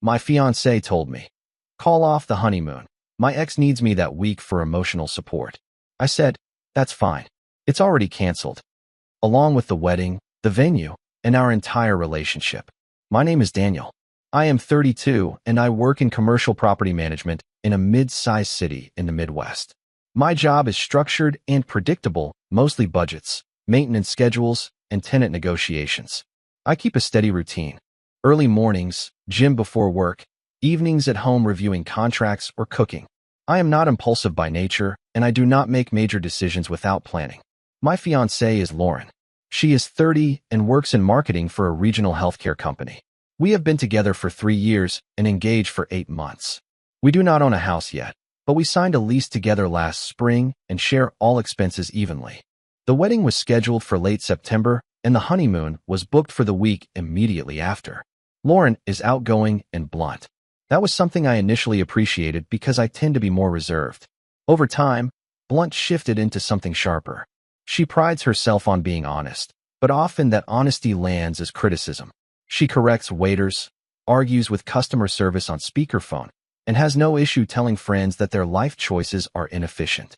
My fiancé told me. Call off the honeymoon. My ex needs me that week for emotional support. I said, that's fine. It's already canceled. Along with the wedding, the venue, and our entire relationship. My name is Daniel. I am 32 and I work in commercial property management in a mid-sized city in the Midwest. My job is structured and predictable, mostly budgets, maintenance schedules, and tenant negotiations. I keep a steady routine. Early mornings, gym before work, evenings at home reviewing contracts or cooking. I am not impulsive by nature, and I do not make major decisions without planning. My fiancée is Lauren. She is 30 and works in marketing for a regional healthcare company. We have been together for 3 years and engaged for 8 months. We do not own a house yet, but we signed a lease together last spring and share all expenses evenly. The wedding was scheduled for late September, and the honeymoon was booked for the week immediately after. Lauren is outgoing and blunt. That was something I initially appreciated because I tend to be more reserved. Over time, blunt shifted into something sharper. She prides herself on being honest, but often that honesty lands as criticism. She corrects waiters, argues with customer service on speakerphone, and has no issue telling friends that their life choices are inefficient.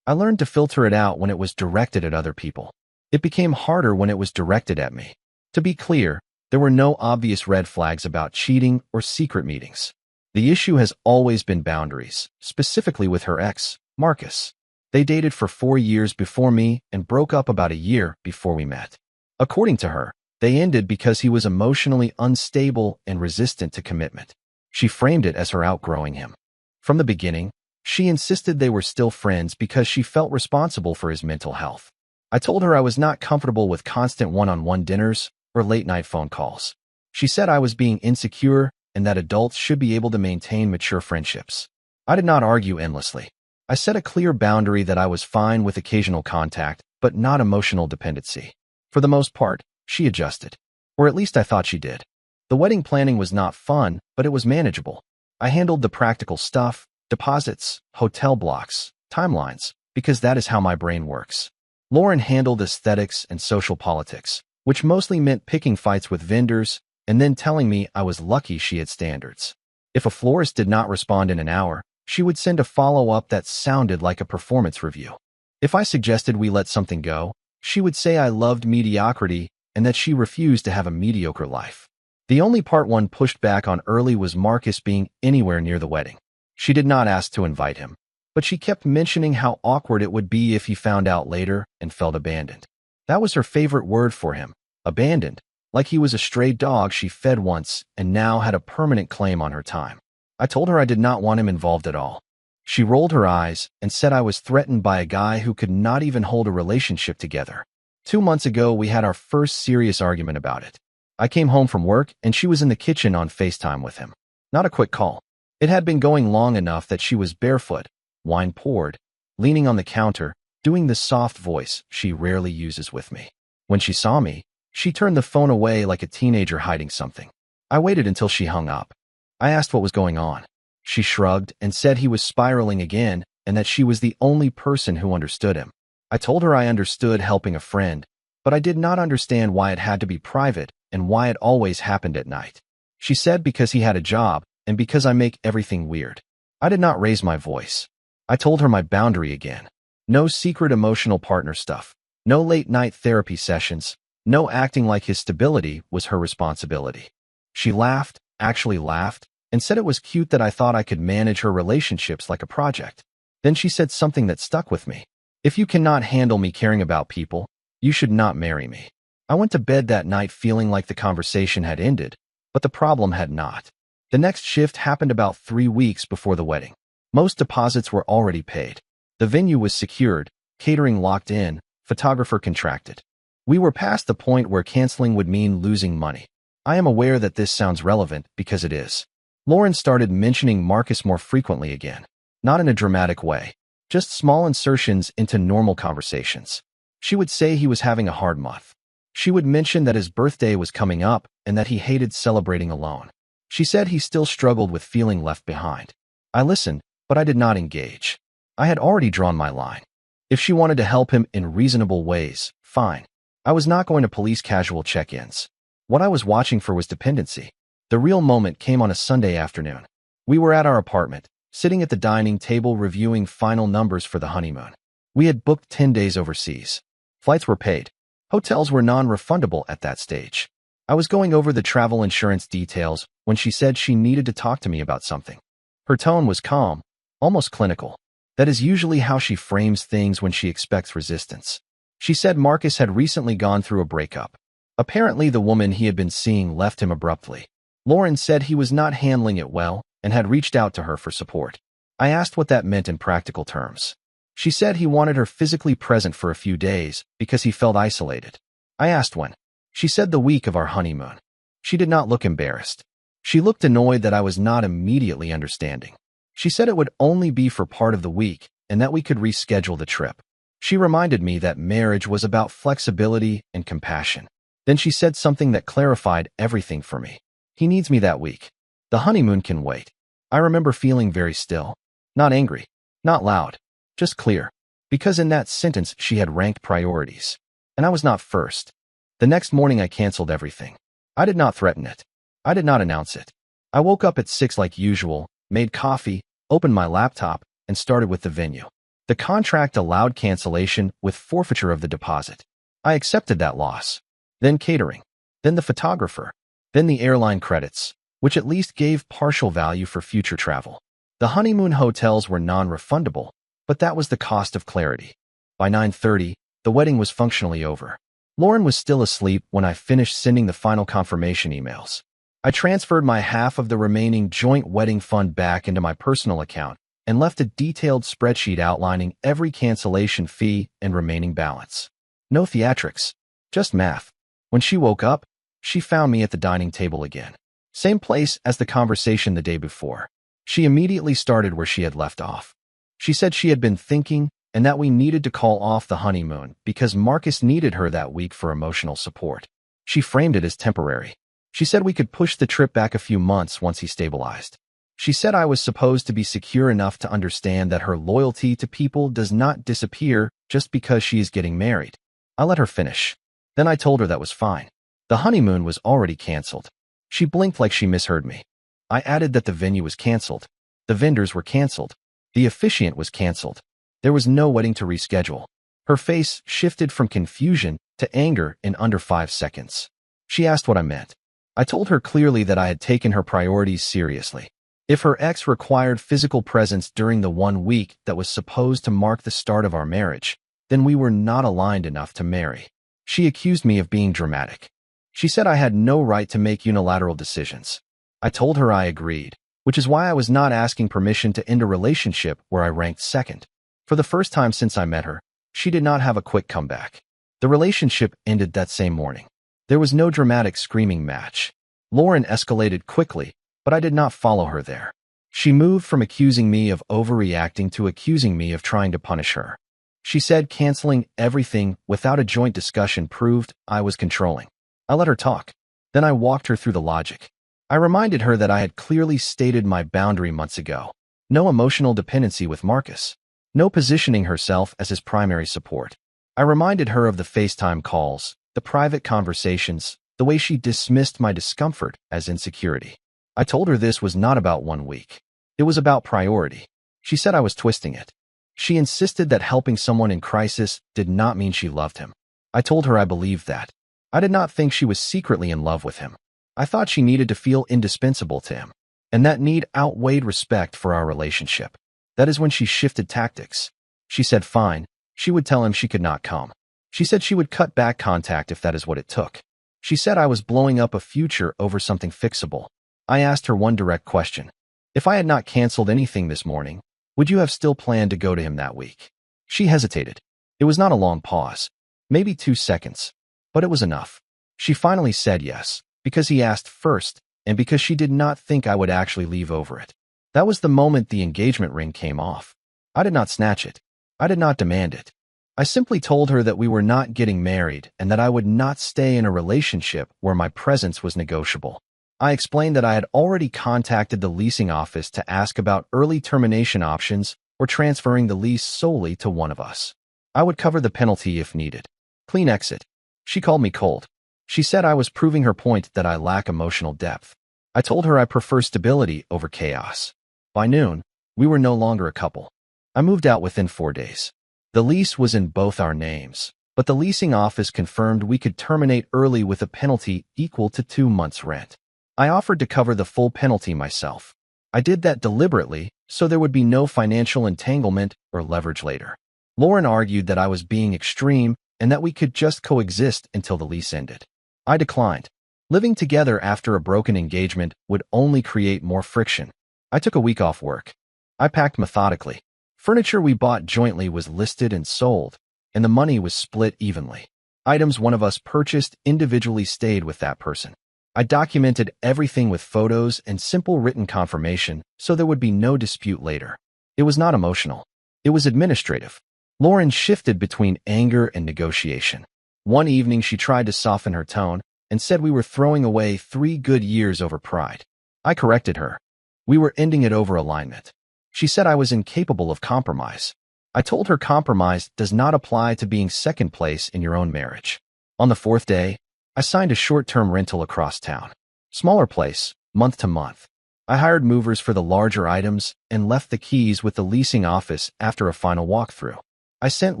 I learned to filter it out when it was directed at other people. It became harder when it was directed at me. To be clear, there were no obvious red flags about cheating or secret meetings. The issue has always been boundaries, specifically with her ex, Marcus. They dated for 4 years before me and broke up about a year before we met. According to her, they ended because he was emotionally unstable and resistant to commitment. She framed it as her outgrowing him. From the beginning, she insisted they were still friends because she felt responsible for his mental health. I told her I was not comfortable with constant one-on-one dinners or late-night phone calls. She said I was being insecure and that adults should be able to maintain mature friendships. I did not argue endlessly. I set a clear boundary that I was fine with occasional contact, but not emotional dependency. For the most part, she adjusted. Or at least I thought she did. The wedding planning was not fun, but it was manageable. I handled the practical stuff, deposits, hotel blocks, timelines, because that is how my brain works. Lauren handled aesthetics and social politics, which mostly meant picking fights with vendors and then telling me I was lucky she had standards. If a florist did not respond in an hour, she would send a follow-up that sounded like a performance review. If I suggested we let something go, she would say I loved mediocrity and that she refused to have a mediocre life. The only part one pushed back on early was Marcus being anywhere near the wedding. She did not ask to invite him, but she kept mentioning how awkward it would be if he found out later and felt abandoned. That was her favorite word for him, abandoned, like he was a stray dog she fed once and now had a permanent claim on her time. I told her I did not want him involved at all. She rolled her eyes and said I was threatened by a guy who could not even hold a relationship together. 2 months ago, we had our first serious argument about it. I came home from work and she was in the kitchen on FaceTime with him. Not a quick call. It had been going long enough that she was barefoot, wine poured, leaning on the counter, doing the soft voice she rarely uses with me. When she saw me, she turned the phone away like a teenager hiding something. I waited until she hung up. I asked what was going on. She shrugged and said he was spiraling again and that she was the only person who understood him. I told her I understood helping a friend, but I did not understand why it had to be private and why it always happened at night. She said because he had a job and because I make everything weird. I did not raise my voice. I told her my boundary again. No secret emotional partner stuff. No late-night therapy sessions. No acting like his stability was her responsibility. She laughed, actually laughed, and said it was cute that I thought I could manage her relationships like a project. Then she said something that stuck with me. If you cannot handle me caring about people, you should not marry me. I went to bed that night feeling like the conversation had ended, but the problem had not. The next shift happened about 3 weeks before the wedding. Most deposits were already paid. The venue was secured, catering locked in, photographer contracted. We were past the point where canceling would mean losing money. I am aware that this sounds relevant because it is. Lauren started mentioning Marcus more frequently again. Not in a dramatic way, just small insertions into normal conversations. She would say he was having a hard month. She would mention that his birthday was coming up and that he hated celebrating alone. She said he still struggled with feeling left behind. I listened, but I did not engage. I had already drawn my line. If she wanted to help him in reasonable ways, fine. I was not going to police casual check-ins. What I was watching for was dependency. The real moment came on a Sunday afternoon. We were at our apartment, sitting at the dining table reviewing final numbers for the honeymoon. We had booked 10 days overseas. Flights were paid. Hotels were non-refundable at that stage. I was going over the travel insurance details when she said she needed to talk to me about something. Her tone was calm, almost clinical. That is usually how she frames things when she expects resistance. She said Marcus had recently gone through a breakup. Apparently, the woman he had been seeing left him abruptly. Lauren said he was not handling it well and had reached out to her for support. I asked what that meant in practical terms. She said he wanted her physically present for a few days because he felt isolated. I asked when. She said the week of our honeymoon. She did not look embarrassed. She looked annoyed that I was not immediately understanding. She said it would only be for part of the week and that we could reschedule the trip. She reminded me that marriage was about flexibility and compassion. Then she said something that clarified everything for me. He needs me that week. The honeymoon can wait. I remember feeling very still. Not angry. Not loud. Just clear. Because in that sentence she had ranked priorities. And I was not first. The next morning I canceled everything. I did not threaten it. I did not announce it. I woke up at 6 like usual, made coffee, opened my laptop, and started with the venue. The contract allowed cancellation with forfeiture of the deposit. I accepted that loss. Then catering. Then the photographer. Then the airline credits, which at least gave partial value for future travel. The honeymoon hotels were non-refundable, but that was the cost of clarity. By 9:30, the wedding was functionally over. Lauren was still asleep when I finished sending the final confirmation emails. I transferred my half of the remaining joint wedding fund back into my personal account and left a detailed spreadsheet outlining every cancellation fee and remaining balance. No theatrics, just math. When she woke up, she found me at the dining table again. Same place as the conversation the day before. She immediately started where she had left off. She said she had been thinking and that we needed to call off the honeymoon because Marcus needed her that week for emotional support. She framed it as temporary. She said we could push the trip back a few months once he stabilized. She said I was supposed to be secure enough to understand that her loyalty to people does not disappear just because she is getting married. I let her finish. Then I told her that was fine. The honeymoon was already canceled. She blinked like she misheard me. I added that the venue was canceled. The vendors were canceled. The officiant was canceled. There was no wedding to reschedule. Her face shifted from confusion to anger in under 5 seconds. She asked what I meant. I told her clearly that I had taken her priorities seriously. If her ex required physical presence during the 1 week that was supposed to mark the start of our marriage, then we were not aligned enough to marry. She accused me of being dramatic. She said I had no right to make unilateral decisions. I told her I agreed, which is why I was not asking permission to end a relationship where I ranked second. For the first time since I met her, she did not have a quick comeback. The relationship ended that same morning. There was no dramatic screaming match. Lauren escalated quickly, but I did not follow her there. She moved from accusing me of overreacting to accusing me of trying to punish her. She said canceling everything without a joint discussion proved I was controlling. I let her talk. Then I walked her through the logic. I reminded her that I had clearly stated my boundary months ago. No emotional dependency with Marcus. No positioning herself as his primary support. I reminded her of the FaceTime calls, the private conversations, the way she dismissed my discomfort as insecurity. I told her this was not about 1 week. It was about priority. She said I was twisting it. She insisted that helping someone in crisis did not mean she loved him. I told her I believed that. I did not think she was secretly in love with him. I thought she needed to feel indispensable to him. And that need outweighed respect for our relationship. That is when she shifted tactics. She said fine, she would tell him she could not come. She said she would cut back contact if that is what it took. She said I was blowing up a future over something fixable. I asked her one direct question. If I had not canceled anything this morning, would you have still planned to go to him that week? She hesitated. It was not a long pause. Maybe 2 seconds. But it was enough. She finally said yes, because he asked first, and because she did not think I would actually leave over it. That was the moment the engagement ring came off. I did not snatch it. I did not demand it. I simply told her that we were not getting married and that I would not stay in a relationship where my presence was negotiable. I explained that I had already contacted the leasing office to ask about early termination options or transferring the lease solely to one of us. I would cover the penalty if needed. Clean exit. She called me cold. She said I was proving her point that I lack emotional depth. I told her I prefer stability over chaos. By noon, we were no longer a couple. I moved out within 4 days. The lease was in both our names, but the leasing office confirmed we could terminate early with a penalty equal to 2 months' rent. I offered to cover the full penalty myself. I did that deliberately so there would be no financial entanglement or leverage later. Lauren argued that I was being extreme and that we could just coexist until the lease ended. I declined. Living together after a broken engagement would only create more friction. I took a week off work. I packed methodically. Furniture we bought jointly was listed and sold, and the money was split evenly. Items one of us purchased individually stayed with that person. I documented everything with photos and simple written confirmation so there would be no dispute later. It was not emotional. It was administrative. Lauren shifted between anger and negotiation. One evening she tried to soften her tone and said we were throwing away 3 good years over pride. I corrected her. We were ending it over alignment. She said I was incapable of compromise. I told her compromise does not apply to being second place in your own marriage. On the 4th day, I signed a short-term rental across town. Smaller place, month to month. I hired movers for the larger items and left the keys with the leasing office after a final walkthrough. I sent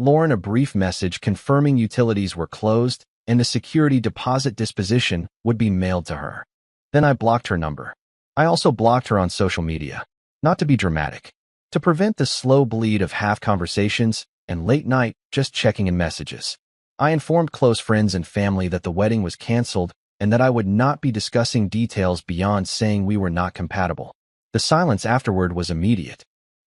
Lauren a brief message confirming utilities were closed and a security deposit disposition would be mailed to her. Then I blocked her number. I also blocked her on social media. Not to be dramatic. To prevent the slow bleed of half conversations and late night just checking in messages. I informed close friends and family that the wedding was canceled and that I would not be discussing details beyond saying we were not compatible. The silence afterward was immediate.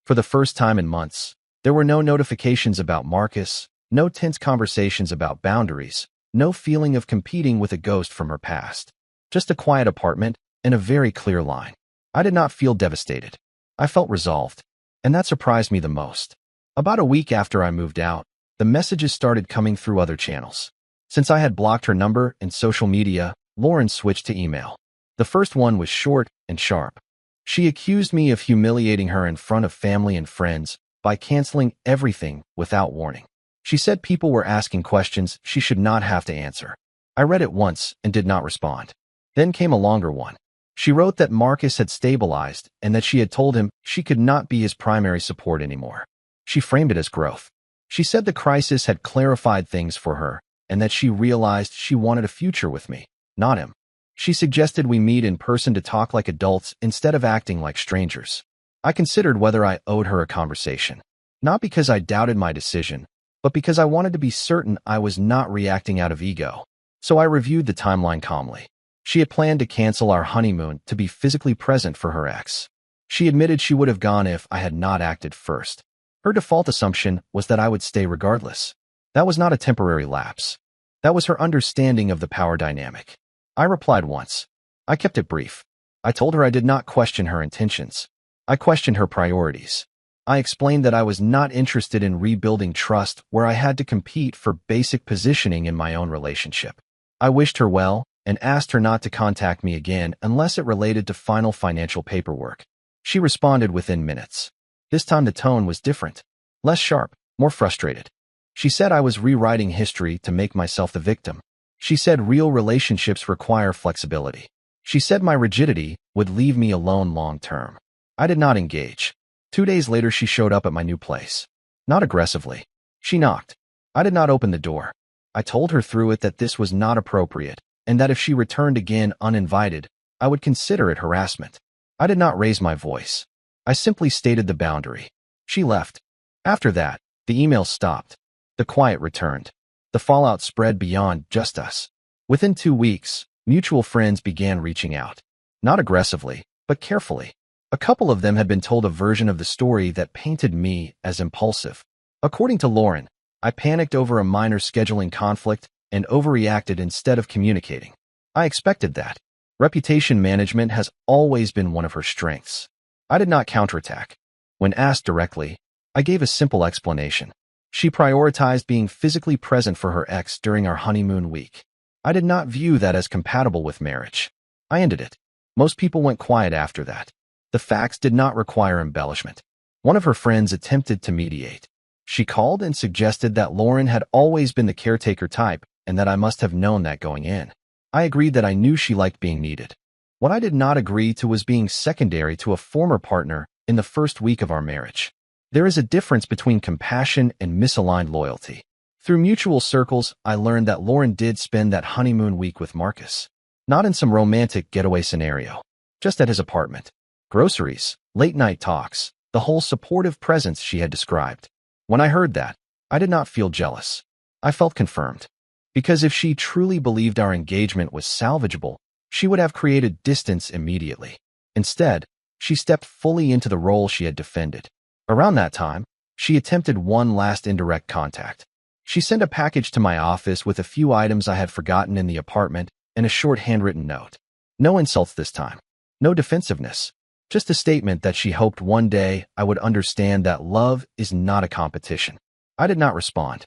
For the first time in months, there were no notifications about Marcus, no tense conversations about boundaries, no feeling of competing with a ghost from her past. Just a quiet apartment and a very clear line. I did not feel devastated. I felt resolved, and that surprised me the most. About a week after I moved out, the messages started coming through other channels. Since I had blocked her number and social media, Lauren switched to email. The first one was short and sharp. She accused me of humiliating her in front of family and friends by canceling everything without warning. She said people were asking questions she should not have to answer. I read it once and did not respond. Then came a longer one. She wrote that Marcus had stabilized and that she had told him she could not be his primary support anymore. She framed it as growth. She said the crisis had clarified things for her and that she realized she wanted a future with me, not him. She suggested we meet in person to talk like adults instead of acting like strangers. I considered whether I owed her a conversation. Not because I doubted my decision, but because I wanted to be certain I was not reacting out of ego. So I reviewed the timeline calmly. She had planned to cancel our honeymoon to be physically present for her ex. She admitted she would have gone if I had not acted first. Her default assumption was that I would stay regardless. That was not a temporary lapse. That was her understanding of the power dynamic. I replied once. I kept it brief. I told her I did not question her intentions. I questioned her priorities. I explained that I was not interested in rebuilding trust where I had to compete for basic positioning in my own relationship. I wished her well and asked her not to contact me again unless it related to final financial paperwork. She responded within minutes. This time the tone was different. Less sharp, more frustrated. She said I was rewriting history to make myself the victim. She said real relationships require flexibility. She said my rigidity would leave me alone long term. I did not engage. 2 days later she showed up at my new place. Not aggressively. She knocked. I did not open the door. I told her through it that this was not appropriate, and that if she returned again uninvited, I would consider it harassment. I did not raise my voice. I simply stated the boundary. She left. After that, the emails stopped. The quiet returned. The fallout spread beyond just us. Within 2 weeks, mutual friends began reaching out. Not aggressively, but carefully. A couple of them had been told a version of the story that painted me as impulsive. According to Lauren, I panicked over a minor scheduling conflict and overreacted instead of communicating. I expected that. Reputation management has always been one of her strengths. I did not counterattack. When asked directly, I gave a simple explanation. She prioritized being physically present for her ex during our honeymoon week. I did not view that as compatible with marriage. I ended it. Most people went quiet after that. The facts did not require embellishment. One of her friends attempted to mediate. She called and suggested that Lauren had always been the caretaker type and that I must have known that going in. I agreed that I knew she liked being needed. What I did not agree to was being secondary to a former partner in the first week of our marriage. There is a difference between compassion and misaligned loyalty. Through mutual circles, I learned that Lauren did spend that honeymoon week with Marcus. Not in some romantic getaway scenario, just at his apartment. Groceries, late-night talks, the whole supportive presence she had described. When I heard that, I did not feel jealous. I felt confirmed. Because if she truly believed our engagement was salvageable, she would have created distance immediately. Instead, she stepped fully into the role she had defended. Around that time, she attempted one last indirect contact. She sent a package to my office with a few items I had forgotten in the apartment and a short handwritten note. No insults this time. No defensiveness. Just a statement that she hoped one day I would understand that love is not a competition. I did not respond.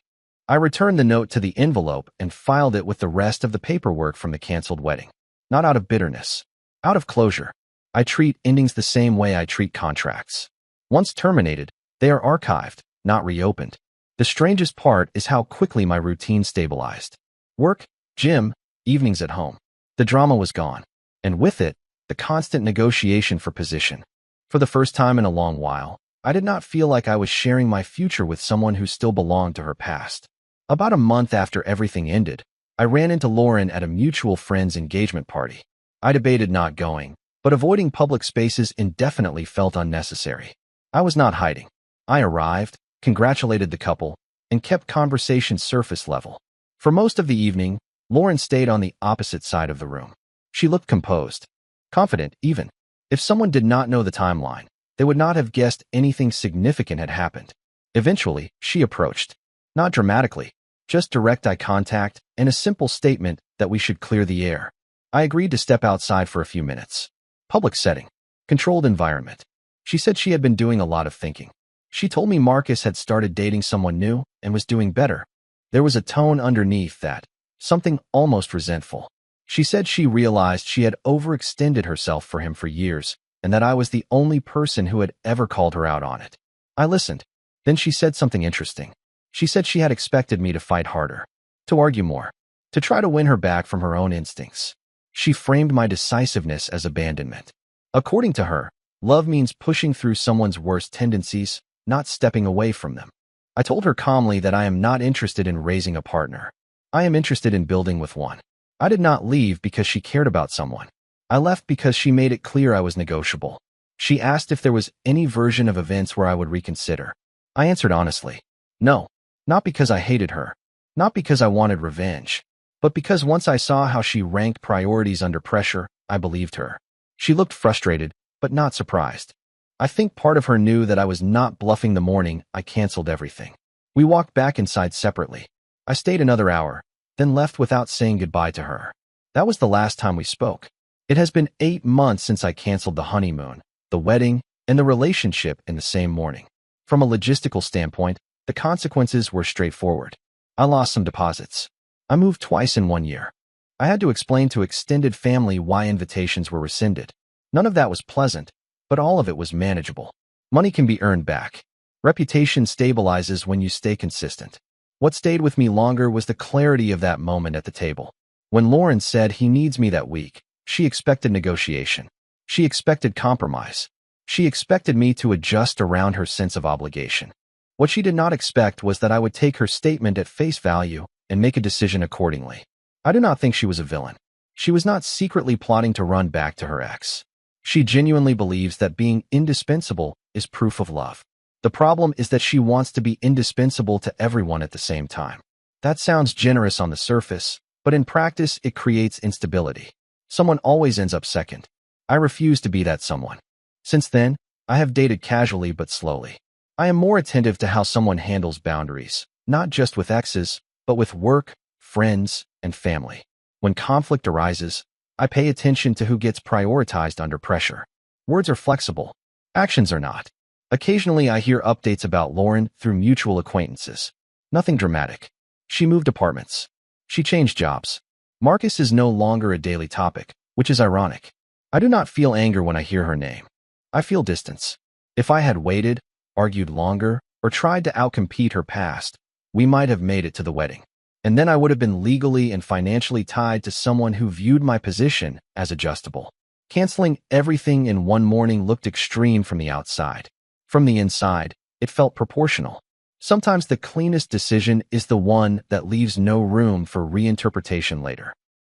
I returned the note to the envelope and filed it with the rest of the paperwork from the canceled wedding. Not out of bitterness. Out of closure. I treat endings the same way I treat contracts. Once terminated, they are archived, not reopened. The strangest part is how quickly my routine stabilized. Work, gym, evenings at home. The drama was gone. And with it, the constant negotiation for position. For the first time in a long while, I did not feel like I was sharing my future with someone who still belonged to her past. About a month after everything ended, I ran into Lauren at a mutual friend's engagement party. I debated not going, but avoiding public spaces indefinitely felt unnecessary. I was not hiding. I arrived, congratulated the couple, and kept conversation surface level. For most of the evening, Lauren stayed on the opposite side of the room. She looked composed, confident even. If someone did not know the timeline, they would not have guessed anything significant had happened. Eventually, she approached. Not dramatically, just direct eye contact and a simple statement that we should clear the air. I agreed to step outside for a few minutes. Public setting. Controlled environment. She said she had been doing a lot of thinking. She told me Marcus had started dating someone new and was doing better. There was a tone underneath that, something almost resentful. She said she realized she had overextended herself for him for years and that I was the only person who had ever called her out on it. I listened. Then she said something interesting. She said she had expected me to fight harder, to argue more, to try to win her back from her own instincts. She framed my decisiveness as abandonment. According to her, love means pushing through someone's worst tendencies, not stepping away from them. I told her calmly that I am not interested in raising a partner. I am interested in building with one. I did not leave because she cared about someone. I left because she made it clear I was negotiable. She asked if there was any version of events where I would reconsider. I answered honestly, no. Not because I hated her, not because I wanted revenge, but because once I saw how she ranked priorities under pressure, I believed her. She looked frustrated, but not surprised. I think part of her knew that I was not bluffing the morning I canceled everything. We walked back inside separately. I stayed another hour, then left without saying goodbye to her. That was the last time we spoke. It has been 8 months since I canceled the honeymoon, the wedding, and the relationship in the same morning. From a logistical standpoint, the consequences were straightforward. I lost some deposits. I moved twice in 1 year. I had to explain to extended family why invitations were rescinded. None of that was pleasant, but all of it was manageable. Money can be earned back. Reputation stabilizes when you stay consistent. What stayed with me longer was the clarity of that moment at the table. When Lauren said he needs me that week, she expected negotiation. She expected compromise. She expected me to adjust around her sense of obligation. What she did not expect was that I would take her statement at face value and make a decision accordingly. I do not think she was a villain. She was not secretly plotting to run back to her ex. She genuinely believes that being indispensable is proof of love. The problem is that she wants to be indispensable to everyone at the same time. That sounds generous on the surface, but in practice it creates instability. Someone always ends up second. I refuse to be that someone. Since then, I have dated casually but slowly. I am more attentive to how someone handles boundaries, not just with exes, but with work, friends, and family. When conflict arises, I pay attention to who gets prioritized under pressure. Words are flexible. Actions are not. Occasionally I hear updates about Lauren through mutual acquaintances. Nothing dramatic. She moved apartments. She changed jobs. Marcus is no longer a daily topic, which is ironic. I do not feel anger when I hear her name. I feel distance. If I had waited, argued longer, or tried to outcompete her past, we might have made it to the wedding. And then I would have been legally and financially tied to someone who viewed my position as adjustable. Canceling everything in one morning looked extreme from the outside. From the inside, it felt proportional. Sometimes the cleanest decision is the one that leaves no room for reinterpretation later.